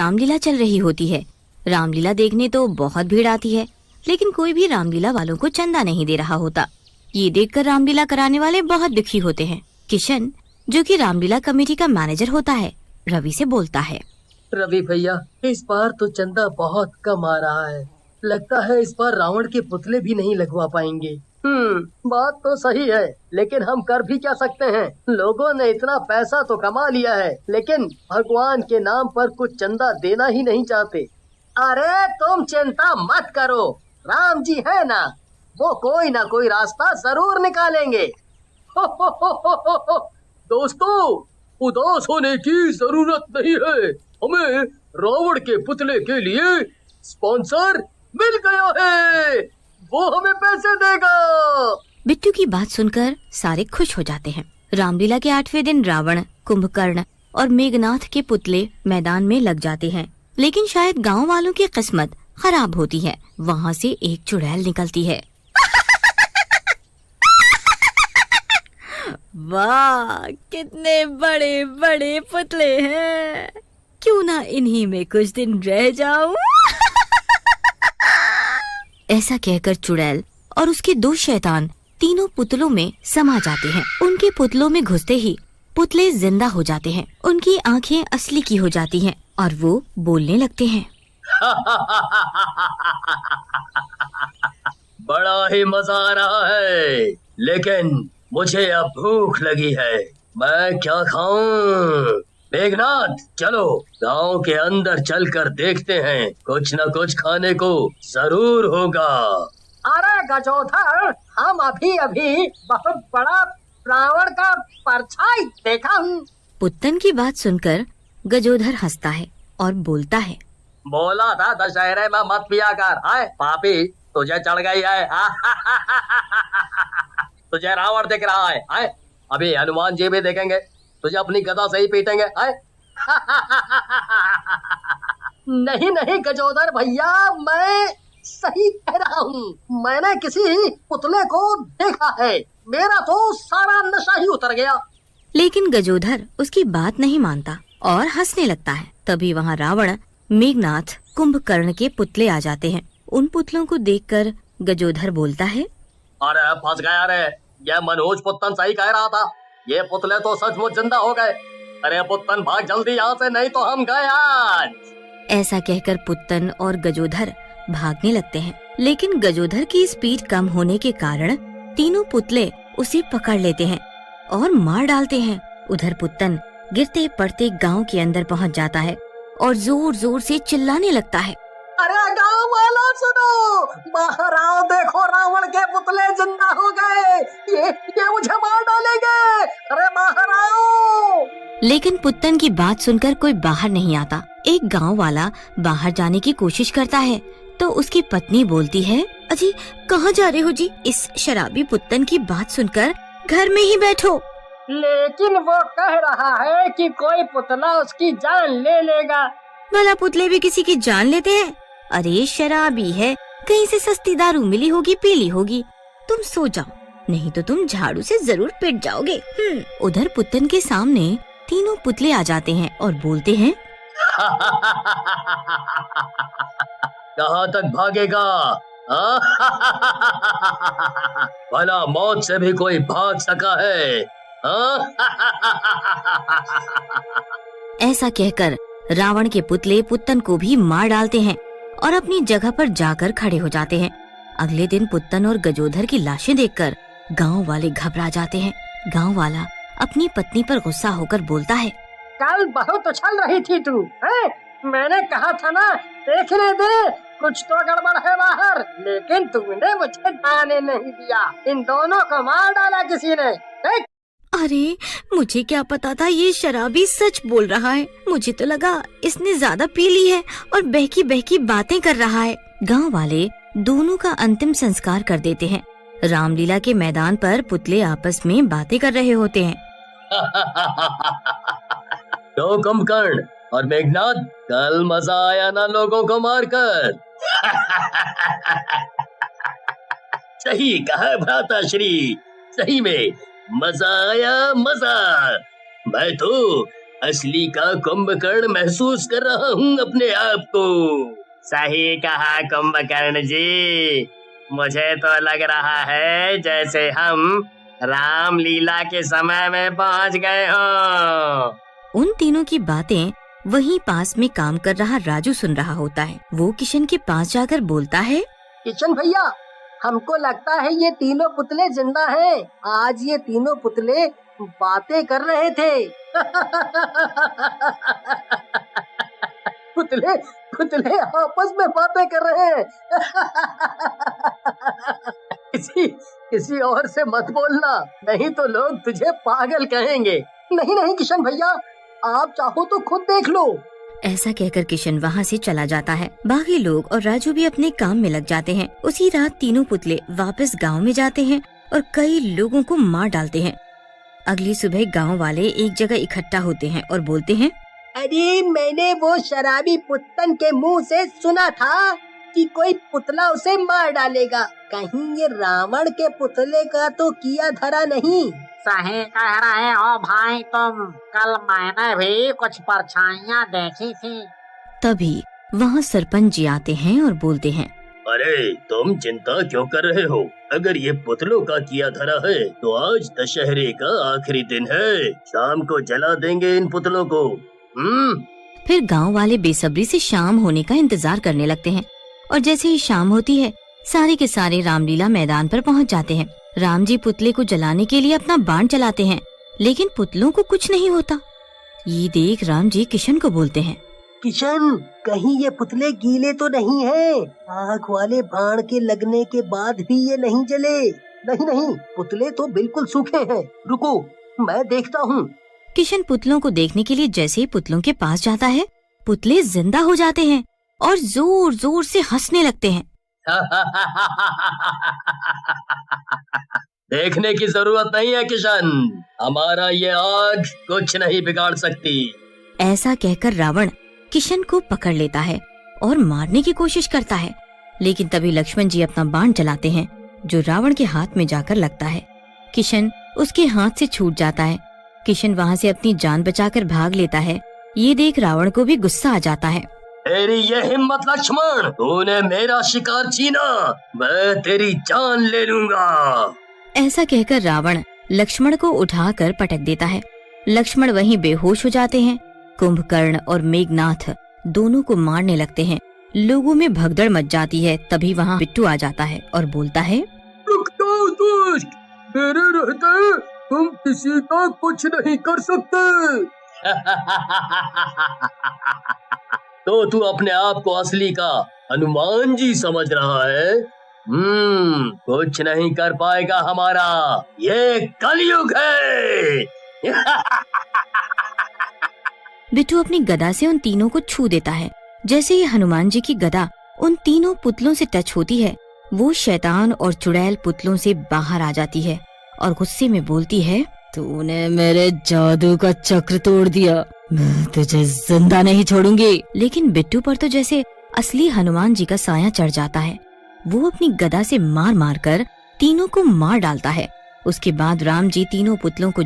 रामलीला चल रही होती है। रामलीला देखने तो बहुत भीड़ आती है, लेकिन कोई भी रामलीला वालों को चंदा नहीं दे रहा होता। ये देखकर रामलीला कराने वाले बहुत दुखी होते हैं। किशन, जो कि रामलीला कमेटी का मैनेजर होता है, रवि से बोलता है, रवि भैया, इस बार तो चंदा बहुत कम आ रहा है। लगता है इस बार रावण के पुतले भी नहीं लगवा पाएंगे। बात तो सही है, लेकिन हम कर भी क्या सकते हैं। लोगों ने इतना पैसा तो कमा लिया है, लेकिन भगवान के नाम पर कुछ चंदा देना ही नहीं चाहते। अरे तुम चिंता मत करो, राम जी है ना, वो कोई ना कोई रास्ता जरूर निकालेंगे। दोस्तों, उदास होने की जरूरत नहीं है। हमें रावण के पुतले के लिए स्पॉन्सर मिल गया है, वो हमें पैसे देगा। बिट्टू की बात सुनकर सारे खुश हो जाते हैं। रामलीला के 8वें दिन रावण, कुंभकर्ण और मेघनाथ के पुतले मैदान में लग जाते हैं, लेकिन शायद गांव वालों की किस्मत खराब होती है। वहाँ से एक चुड़ैल निकलती है। वाह, कितने बड़े बड़े पुतले हैं, क्यों ना इन्हीं में कुछ दिन रह जाऊं। ऐसा कहकर चुड़ैल और उसके 2 शैतान तीनों पुतलों में समा जाते हैं। उनके पुतलों में घुसते ही पुतले जिंदा हो जाते हैं। उनकी आंखें असली की हो जाती हैं और वो बोलने लगते हैं। बड़ा ही मजा आ रहा है, लेकिन मुझे अब भूख लगी है। मैं क्या खाऊं? मेघनाथ, चलो गांव के अंदर चलकर देखते हैं, कुछ न कुछ खाने को जरूर होगा। अरे गजोधर, हम अभी अभी बहुत बड़ा रावण का परछाई देखा हूँ। पुत्तन की बात सुनकर गजोधर हंसता है और बोलता है, बोला था दशहरे में मत पिया कर। हाय पापी, तुझे चढ़ गई है। तुझे रावण दिख रहा है। हाय, अभी हनुमान जी भी देखेंगे, तुझे अपनी गदा से ही पीटेंगे। हाय। नहीं नहीं गजोदर भैया, मैं सही कह रहा हूँ। मैंने किसी पुतले को देखा है, मेरा तो सारा नशा ही उतर गया। लेकिन गजोधर उसकी बात नहीं मानता और हंसने लगता है। तभी वहाँ रावण, मेघनाथ, कुंभकर्ण के पुतले आ जाते हैं। उन पुतलों को देखकर गजोधर बोलता है, अरे फंस गया रे, ये मनोज पुत्तन सही कह रहा था। ये पुतले तो सचमुच जिंदा हो गए। अरे पुत्तन, भाग जल्दी यहाँ से, नहीं तो हम गए आज। ऐसा कहकर पुत्तन और गजोधर भागने लगते हैं, लेकिन गजोधर की स्पीड कम होने के कारण तीनों पुतले उसे पकड़ लेते हैं और मार डालते हैं। उधर पुत्तन गिरते पड़ते गांव के अंदर पहुंच जाता है और जोर जोर से चिल्लाने लगता है, अरे गांव वालों सुनो, बाहर आओ, देखो रावण के पुतले जिंदा हो गए। ये मुझे मार डालेंगे। अरे बाहर आओ। लेकिन पुत्तन की बात सुनकर कोई बाहर नहीं आता। एक गांव वाला बाहर जाने की कोशिश करता है तो उसकी पत्नी बोलती है, अजी कहाँ जा रहे हो जी? इस शराबी पुत्तन की बात सुनकर घर में ही बैठो। लेकिन वो कह रहा है कि कोई पुतला उसकी जान ले लेगा। भला पुतले भी किसी की जान लेते हैं? अरे शराबी है, कहीं से सस्ती दारू मिली होगी, पी ली होगी। तुम सो जाओ, नहीं तो तुम झाड़ू से जरूर पिट जाओगे। उधर पुत्तन के सामने तीनों पुतले आ जाते हैं और बोलते हैं, कहाँ तक भागेगा? भला मौत से भी कोई भाग सका है? ऐसा कहकर रावण के पुतले पुत्तन को भी मार डालते हैं और अपनी जगह पर जाकर खड़े हो जाते हैं। अगले दिन पुत्तन और गजोधर की लाशें देखकर गांव वाले घबरा जाते हैं। गांव वाला अपनी पत्नी पर गुस्सा होकर बोलता है, कल बहुत उछल रही थी तू, है? मैंने कहा था ना, देखने दे, कुछ तो गड़बड़ है बाहर, लेकिन तुमने मुझे जाने नहीं दिया। इन दोनों को मार डाला किसी ने। देख। अरे मुझे क्या पता था ये शराबी सच बोल रहा है। मुझे तो लगा इसने ज्यादा पी ली है और बहकी बहकी बातें कर रहा है। गांव वाले दोनों का अंतिम संस्कार कर देते हैं। रामलीला के मैदान पर पुतले आपस में बातें कर रहे होते हैं। तो कुंभकर्ण और मेघनाथ, कल मजा आया ना लोगों को मारकर? सही कहा भ्राताश्री, सही में मजा आया, मजा। मैं तो असली का कुंभकर्ण महसूस कर रहा हूँ अपने आप को। सही कहा कुंभकर्ण जी, मुझे तो लग रहा है जैसे हम रामलीला के समय में पहुंच गए हो। उन तीनों की बातें वहीं पास में काम कर रहा राजू सुन रहा होता है। वो किशन के पास जाकर बोलता है, किशन भैया, हमको लगता है ये तीनों पुतले जिंदा हैं। आज ये तीनों पुतले बातें कर रहे थे। पुतले पुतले आपस में बातें कर रहे हैं। किसी और से मत बोलना, नहीं तो लोग तुझे पागल कहेंगे। नहीं नहीं किशन भैया, आप चाहो तो खुद देख लो। ऐसा कहकर किशन वहाँ से चला जाता है। बाकी लोग और राजू भी अपने काम में लग जाते हैं। उसी रात तीनों पुतले वापस गांव में जाते हैं और कई लोगों को मार डालते हैं। अगली सुबह गांव वाले एक जगह इकट्ठा होते हैं और बोलते हैं, अरे मैंने वो शराबी पुत्तन के मुंह से सुना था कि कोई पुतला उसे मार डालेगा। कहीं ये रावण के पुतले का तो किया धरा नहीं। सही कह रहे हो भाई तुम, कल मैंने भी कुछ परछाइयाँ देखी थी। तभी वहाँ सरपंच जी आते हैं और बोलते हैं, अरे तुम चिंता क्यों कर रहे हो? अगर ये पुतलों का किया धरा है तो आज दशहरे का आखिरी दिन है, शाम को जला देंगे इन पुतलों को। फिर गांव वाले बेसब्री से शाम होने का इंतजार करने लगते हैं और जैसे ही शाम होती है सारे के सारे रामलीला मैदान पर पहुंच जाते हैं। राम जी पुतले को जलाने के लिए अपना बाण चलाते हैं, लेकिन पुतलों को कुछ नहीं होता। ये देख राम जी किशन को बोलते हैं, किशन, कहीं ये पुतले गीले तो नहीं हैं? आग वाले बाण के लगने के बाद भी ये नहीं जले। नहीं नहीं, पुतले तो बिल्कुल सूखे हैं। रुको, मैं देखता हूँ। किशन पुतलों को देखने के लिए जैसे ही पुतलों के पास जाता है, पुतले जिंदा हो जाते हैं और जोर जोर से हंसने लगते हैं। देखने की जरूरत नहीं है किशन, हमारा ये आग कुछ नहीं बिगाड़ सकती। ऐसा कहकर रावण किशन को पकड़ लेता है और मारने की कोशिश करता है, लेकिन तभी लक्ष्मण जी अपना बाण चलाते हैं जो रावण के हाथ में जाकर लगता है। किशन उसके हाथ से छूट जाता है। किशन वहाँ से अपनी जान बचाकर भाग लेता है। ये देख रावण को भी गुस्सा आ जाता है। तेरी ये हिम्मत लक्ष्मण, तूने मेरा शिकार छीना, मैं तेरी जान ले लूंगा। ऐसा कहकर रावण लक्ष्मण को उठाकर पटक देता है। लक्ष्मण वहीं बेहोश हो जाते हैं। कुंभकर्ण और मेघनाथ दोनों को मारने लगते हैं। लोगों में भगदड़ मच जाती है। तभी वहाँ बिट्टू आ जाता है और बोलता है, रुक जाओ दुष्ट, मेरे रहते तुम किसी का कुछ नहीं कर सकते। तो तू अपने आप को असली का हनुमान जी समझ रहा है? कुछ नहीं कर पाएगा हमारा, ये कलयुग है। बिट्टू अपनी गदा से उन तीनों को छू देता है। जैसे ही हनुमान जी की गदा उन तीनों पुतलों से टच होती है, वो शैतान और चुड़ैल पुतलों से बाहर आ जाती है और गुस्से में बोलती है, तूने मेरे जादू का चक्र तोड़ दिया, मैं तुझे जिंदा नहीं छोड़ूंगी। लेकिन बिट्टू पर तो जैसे असली हनुमान जी का साया चढ़ जाता है। वो अपनी गदा से मार मार कर तीनों को मार डालता है। उसके बाद राम जी तीनों पुतलों को